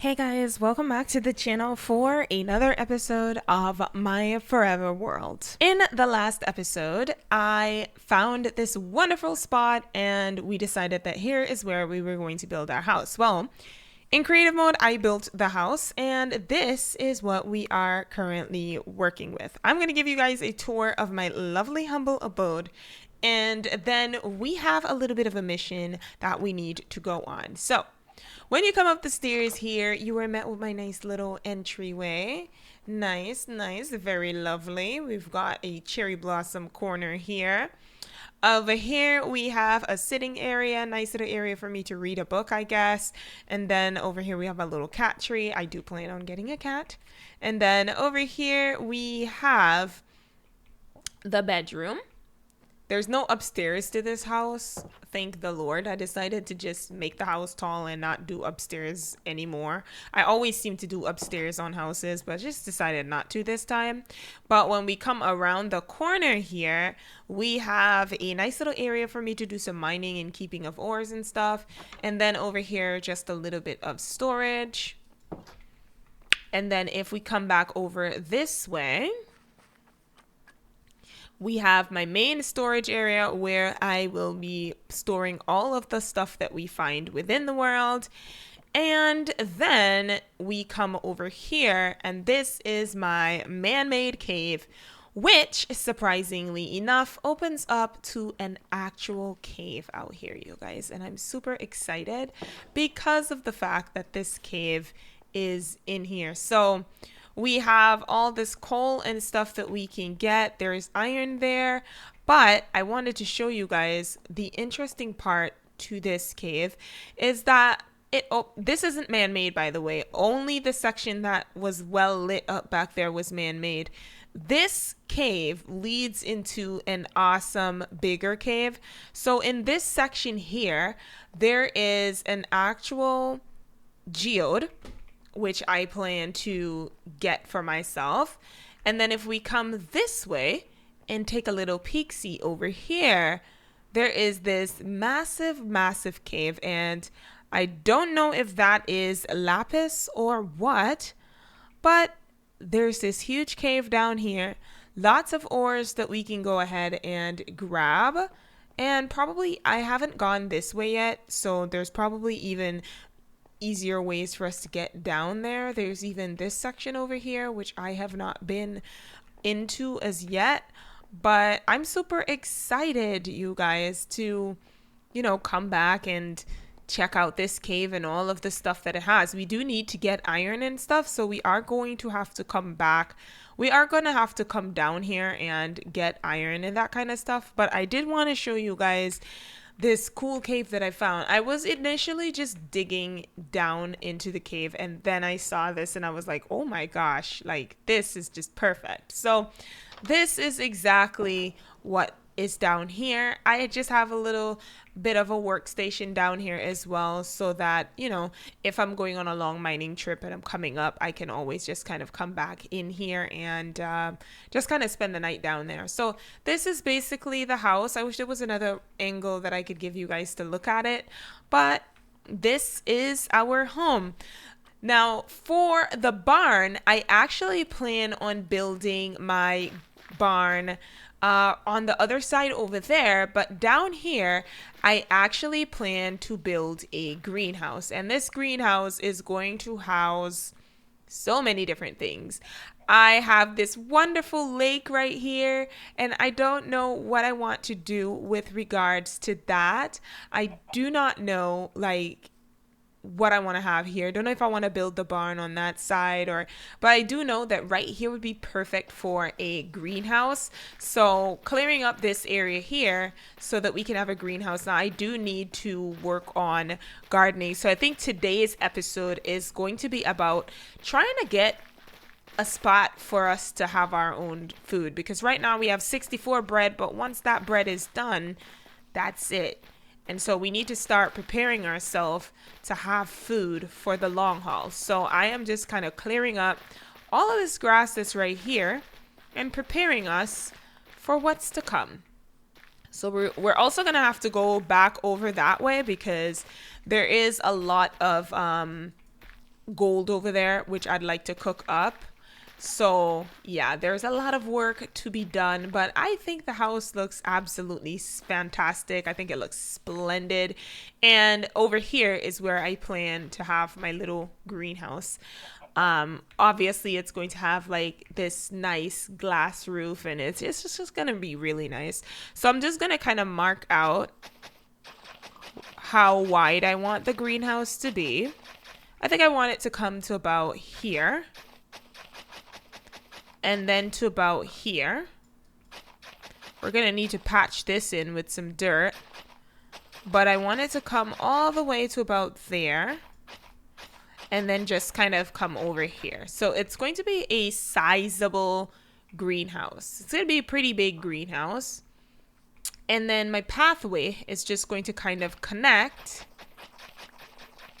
Hey guys, welcome back to the channel for another episode of My Forever World. In the last episode, I found this wonderful spot and we decided that here is where we were going to build our house. Well, in creative mode, I built the house and this is what we are currently working with. I'm going to give you guys a tour of my lovely humble abode, and then we have a little bit of a mission that we need to go on. So when you come up the stairs here, you are met with my nice little entryway. Nice, nice, very lovely. We've got a cherry blossom corner here. Over here, we have a sitting area, nice little area for me to read a book, I guess. And then over here, we have a little cat tree. I do plan on getting a cat. And then over here, we have the bedroom. There's no upstairs to this house. Thank the Lord. I decided to just make the house tall and not do upstairs anymore. I always seem to do upstairs on houses, but just decided not to this time. But when we come around the corner here, we have a nice little area for me to do some mining and keeping of ores and stuff. And then over here, just a little bit of storage. And then if we come back over this way, we have my main storage area where I will be storing all of the stuff that we find within the world. And then we come over here, and this is my man-made cave, which surprisingly enough opens up to an actual cave out here, you guys. And I'm super excited because of the fact that this cave is in here. So we have all this coal and stuff that we can get. There is iron there, but I wanted to show you guys the interesting part to this cave is that this isn't man-made, by the way. Only the section that was well lit up back there was man-made. This cave leads into an awesome bigger cave. So in this section here, there is an actual geode, which I plan to get for myself. And then if we come this way and take a little peek-see over here, there is this massive cave, and I don't know if that is lapis or what, but there's this huge cave down here, lots of ores that we can go ahead and grab. And probably I haven't gone this way yet, so there's probably even easier ways for us to get down there. There's even this section over here, which I have not been into as yet, but I'm super excited, you guys, to, come back and check out this cave and all of the stuff that it has. We do need to get iron and stuff, so we are going to have to come back. We are going to have to come down here and get iron and that kind of stuff, but I did want to show you guys this cool cave that I found. I was initially just digging down into the cave, and then I saw this and I was like, oh my gosh, like this is just perfect. So this is exactly what is down here. I just have a little bit of a workstation down here as well, so that, if I'm going on a long mining trip and I'm coming up, I can always just kind of come back in here and just kind of spend the night down there. So this is basically the house. I wish there was another angle that I could give you guys to look at it, but this is our home. Now for the barn, I actually plan on building my barn on the other side over there, but down here I actually plan to build a greenhouse, and this greenhouse is going to house so many different things. I have this wonderful lake right here, and I don't know what I want to do with regards to that. I do not know what I want to have here. Don't know if I want to build the barn on that side, but I do know that right here would be perfect for a greenhouse. So clearing up this area here so that we can have a greenhouse. Now I do need to work on gardening. So I think today's episode is going to be about trying to get a spot for us to have our own food, because right now we have 64 bread, but once that bread is done, that's it. And so we need to start preparing ourselves to have food for the long haul. So I am just kind of clearing up all of this grass that's right here and preparing us for what's to come. So we're also going to have to go back over that way because there is a lot of gold over there, which I'd like to cook up. So yeah, there's a lot of work to be done, but I think the house looks absolutely fantastic. I think it looks splendid. And over here is where I plan to have my little greenhouse. Obviously it's going to have like this nice glass roof, and it's just gonna be really nice. So I'm just gonna kind of mark out how wide I want the greenhouse to be. I think I want it to come to about here, and then to about here. We're gonna need to patch this in with some dirt, but I want it to come all the way to about there, and then just kind of come over here. So it's going to be a sizable greenhouse. It's gonna be a pretty big greenhouse. And then my pathway is just going to kind of connect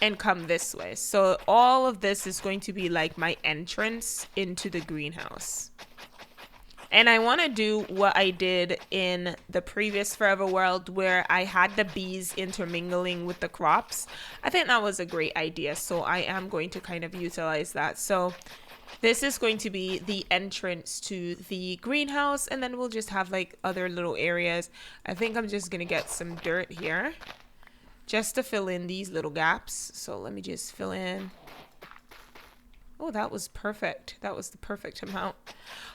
and come this way. So all of this is going to be like my entrance into the greenhouse. And I want to do what I did in the previous Forever World, where I had the bees intermingling with the crops. I think that was a great idea, so I am going to kind of utilize that. So this is going to be the entrance to the greenhouse, and then we'll just have like other little areas. I think I'm just going to get some dirt here just to fill in these little gaps. So let me just fill in. Oh, that was perfect. That was the perfect amount.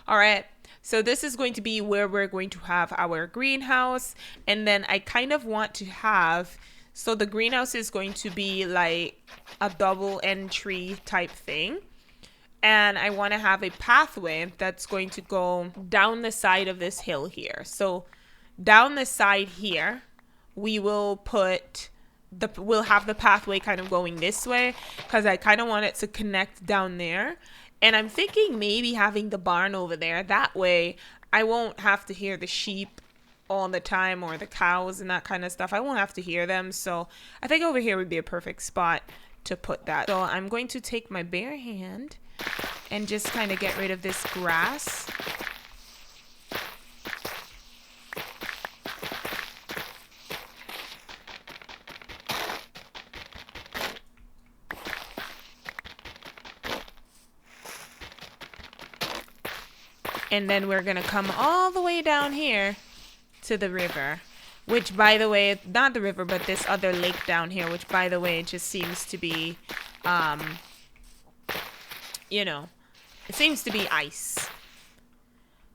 All right. So this is going to be where we're going to have our greenhouse. And then I kind of want to have, so the greenhouse is going to be like a double entry type thing. And I want to have a pathway that's going to go down the side of this hill here. So down the side here, we will put we'll have the pathway kind of going this way, because I kind of want it to connect down there. And I'm thinking maybe having the barn over there. That way I won't have to hear the sheep all the time, or the cows and that kind of stuff. I won't have to hear them. So I think over here would be a perfect spot to put that. So I'm going to take my bare hand and just kind of get rid of this grass. And then we're going to come all the way down here to the river, which, by the way, not the river, but this other lake down here, which, by the way, just seems to be, you know, it seems to be ice.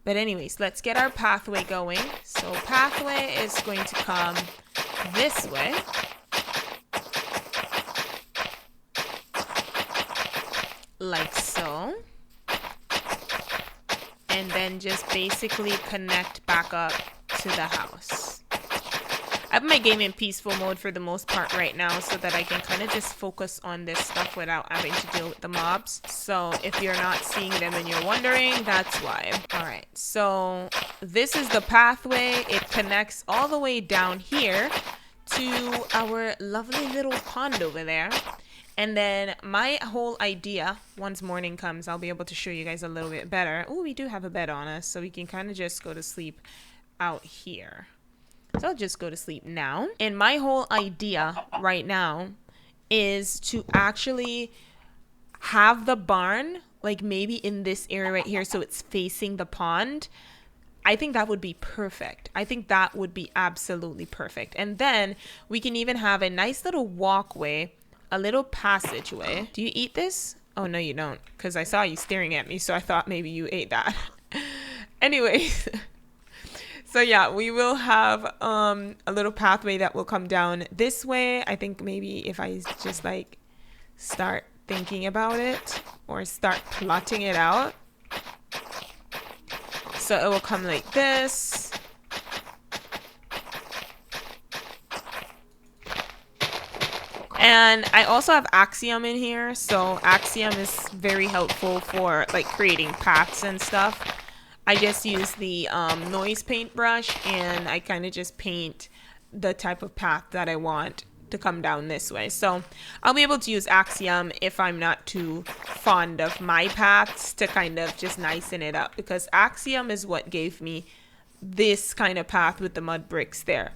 But anyways, let's get our pathway going. So pathway is going to come this way. Like so. And then just basically connect back up to the house. I have my game in peaceful mode for the most part right now, so that I can kind of just focus on this stuff without having to deal with the mobs. So if you're not seeing them and you're wondering, that's why. All right, so this is the pathway. It connects all the way down here to our lovely little pond over there. And then my whole idea, once morning comes, I'll be able to show you guys a little bit better. Oh, we do have a bed on us, so we can kind of just go to sleep out here. So I'll just go to sleep now. And my whole idea right now is to actually have the barn, like maybe in this area right here, so it's facing the pond. I think that would be perfect. I think that would be absolutely perfect. And then we can even have a nice little walkway, a little passageway. Do you eat this? Oh, no, you don't, because I saw you staring at me, so I thought maybe you ate that. Anyways, so yeah, we will have a little pathway that will come down this way. I think maybe if I just like start thinking about it or start plotting it out. So it will come like this. And I also have Axiom in here. So Axiom is very helpful for like creating paths and stuff. I just use the noise paintbrush, and I kind of just paint the type of path that I want to come down this way. So I'll be able to use Axiom if I'm not too fond of my paths, to kind of just nicen it up, because Axiom is what gave me this kind of path with the mud bricks there.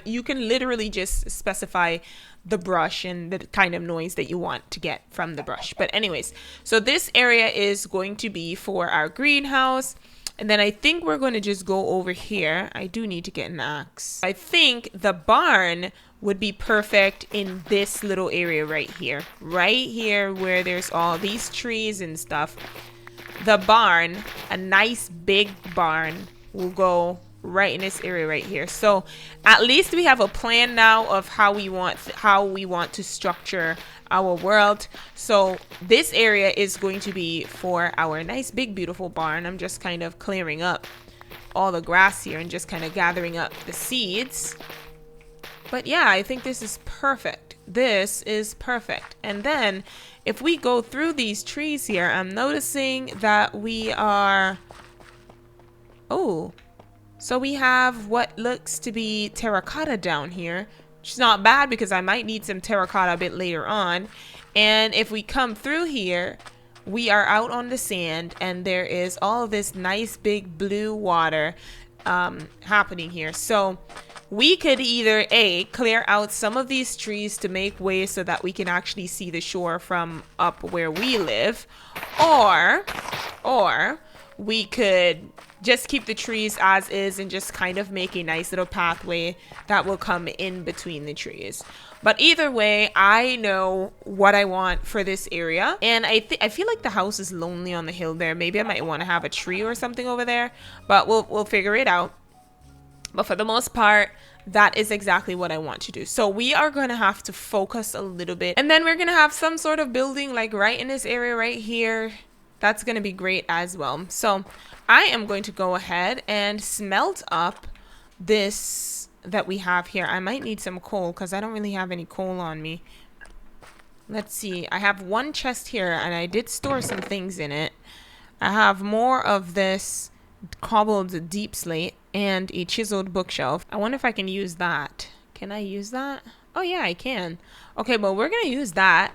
You can literally just specify the brush and the kind of noise that you want to get from the brush. But anyways, so this area is going to be for our greenhouse. And then I think we're going to just go over here. I do need to get an axe. I think the barn would be perfect in this little area right here. Right here where there's all these trees and stuff. The barn, a nice big barn, will go right in this area right here. So at least we have a plan now of how we want to structure our world. So this area is going to be for our nice big beautiful barn. I'm just kind of clearing up all the grass here and just kind of gathering up the seeds. But yeah, I think this is perfect. This is perfect. And then if we go through these trees here, I'm noticing that we are, oh, so we have what looks to be terracotta down here, which is not bad because I might need some terracotta a bit later on. And if we come through here, we are out on the sand and there is all of this nice big blue water happening here. So we could either clear out some of these trees to make way so that we can actually see the shore from up where we live, or we could just keep the trees as is and just kind of make a nice little pathway that will come in between the trees. But either way, I know what I want for this area. And I feel like the house is lonely on the hill there. Maybe I might want to have a tree or something over there, but we'll figure it out. But for the most part, that is exactly what I want to do. So we are going to have to focus a little bit. And then we're going to have some sort of building like right in this area right here. That's going to be great as well. So I am going to go ahead and smelt up this that we have here. I might need some coal because I don't really have any coal on me. Let's see. I have one chest here and I did store some things in it. I have more of this cobbled deep slate and a chiseled bookshelf. I wonder if I can use that. Can I use that? Oh yeah, I can. Okay, well we're gonna use that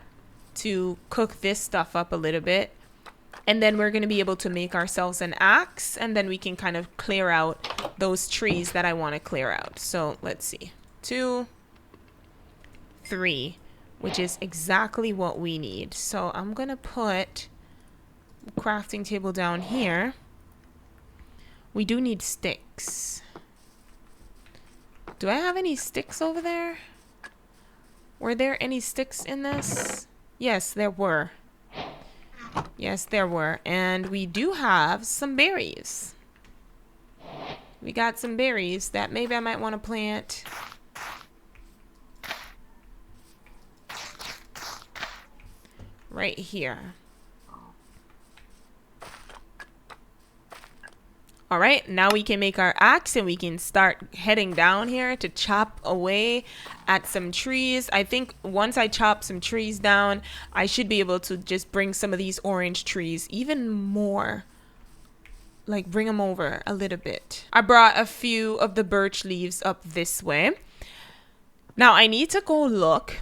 to cook this stuff up a little bit, and then we're gonna be able to make ourselves an axe, and then we can kind of clear out those trees that I want to clear out. So let's see, 2, 3, which is exactly what we need. So I'm gonna put a crafting table down here. We do need sticks. Do I have any sticks over there? Were there any sticks in this? Yes, there were. Yes, there were. And we do have some berries. We got some berries that maybe I might want to plant. Right here. All right, now we can make our axe and we can start heading down here to chop away at some trees. I think once I chop some trees down, I should be able to just bring some of these orange trees even more. Like bring them over a little bit. I brought a few of the birch leaves up this way. Now I need to go look.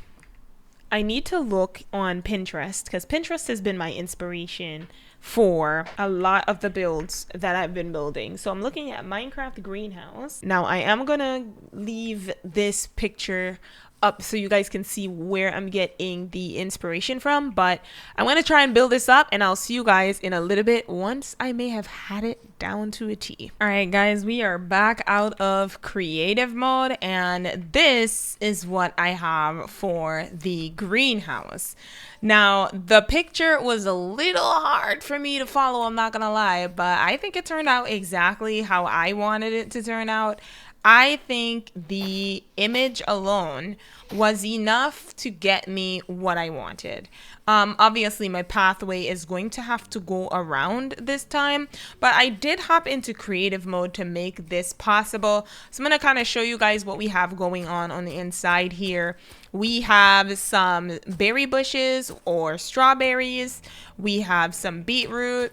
I need to look on Pinterest because Pinterest has been my inspiration for a lot of the builds that I've been building. So I'm looking at Minecraft greenhouse. Now I am gonna leave this picture up so you guys can see where I'm getting the inspiration from, but I'm gonna try and build this up and I'll see you guys in a little bit once I may have had it down to a T. All right guys, we are back out of creative mode and this is what I have for the greenhouse. Now the picture was a little hard for me to follow, I'm not gonna lie, but I think it turned out exactly how I wanted it to turn out. I think the image alone was enough to get me what I wanted. Obviously, my pathway is going to have to go around this time, but I did hop into creative mode to make this possible. So I'm going to kind of show you guys what we have going on the inside here. We have some berry bushes or strawberries. We have some beetroot.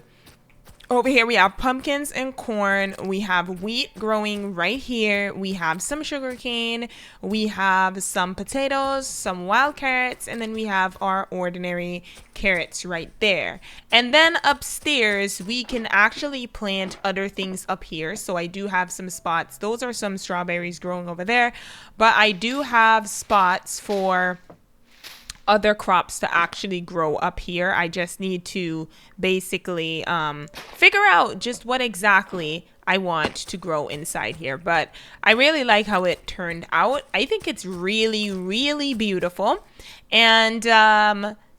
Over here we have pumpkins and corn. We have wheat growing right here. We have some sugarcane. We have some potatoes, some wild carrots, and then we have our ordinary carrots right there. And then upstairs we can actually plant other things up here. So I do have some spots. Those are some strawberries growing over there, but I do have spots for other crops to actually grow up here. I just need to basically figure out just what exactly I want to grow inside here. But I really like how it turned out. I think it's really, really beautiful. And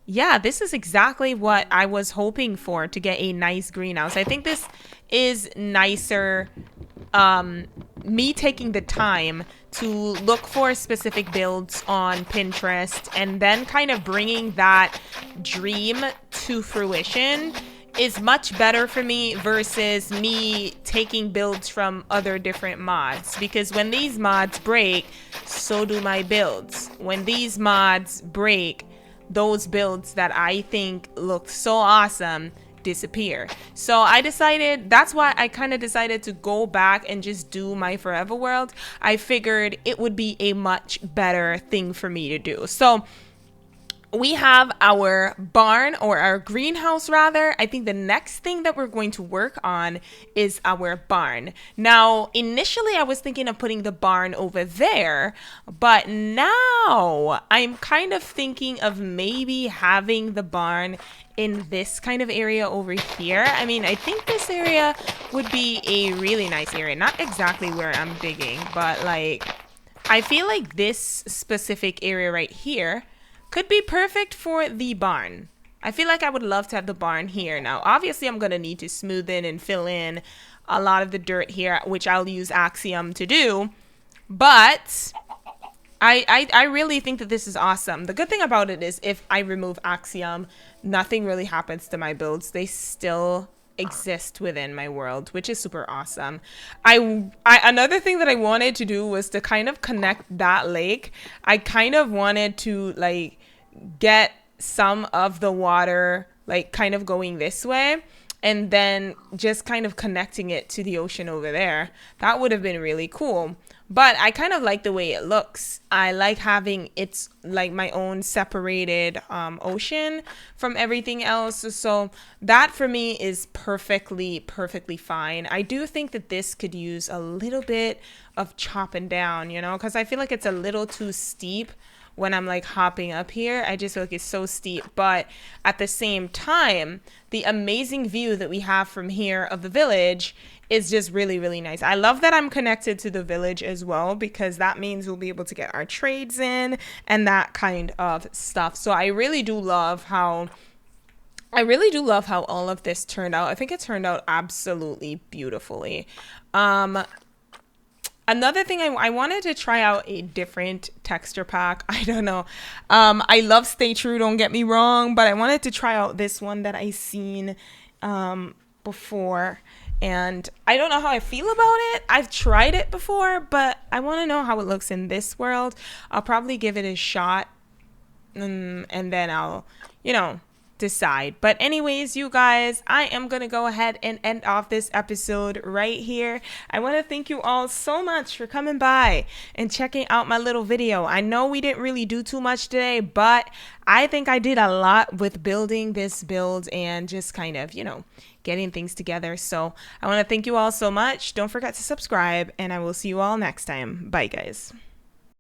yeah, this is exactly what I was hoping for, to get a nice greenhouse. I think this is nicer, me taking the time to look for specific builds on Pinterest and then kind of bringing that dream to fruition is much better for me versus me taking builds from other different mods. Because when these mods break, so do my builds. When these mods break, those builds that I think look so awesome disappear. So I decided, that's why I kind of decided to go back and just do my forever world. I figured it would be a much better thing for me to do. So we have our barn, or our greenhouse rather. I think the next thing that we're going to work on is our barn. Now, initially I was thinking of putting the barn over there, but now I'm kind of thinking of maybe having the barn in this kind of area over here. I mean, I think this area would be a really nice area. Not exactly where I'm digging, but like, I feel like this specific area right here could be perfect for the barn. I feel like I would love to have the barn here. Now, obviously, I'm going to need to smooth in and fill in a lot of the dirt here, which I'll use Axiom to do. But I really think that this is awesome. The good thing about it is if I remove Axiom, nothing really happens to my builds. They still exist within my world, which is super awesome. Another thing that I wanted to do was to kind of connect that lake. I kind of wanted to like get some of the water like kind of going this way and then just kind of connecting it to the ocean over there. That would have been really cool. But I kind of like the way it looks. I like having it's like my own separated ocean from everything else. So that for me is perfectly fine. I do think that this could use a little bit of chopping down, you know, because I feel like it's a little too steep when I'm like hopping up here. I just feel like it's so steep. But at the same time, the amazing view that we have from here of the village is just really nice. I love that I'm connected to the village as well, because that means we'll be able to get our trades in and that kind of stuff. So I really do love how all of this turned out. I think it turned out absolutely beautifully. Another thing, I wanted to try out a different texture pack. I don't know. I love Stay True, don't get me wrong, but I wanted to try out this one that I seen before. And I don't know how I feel about it. I've tried it before, but I want to know how it looks in this world. I'll probably give it a shot and then I'll, you know, decide. But anyways, you guys, I am going to go ahead and end off this episode right here. I want to thank you all so much for coming by and checking out my little video. I know we didn't really do too much today, but I think I did a lot with building this build and just kind of, you know, getting things together. So I want to thank you all so much. Don't forget to subscribe, and I will see you all next time. Bye, guys.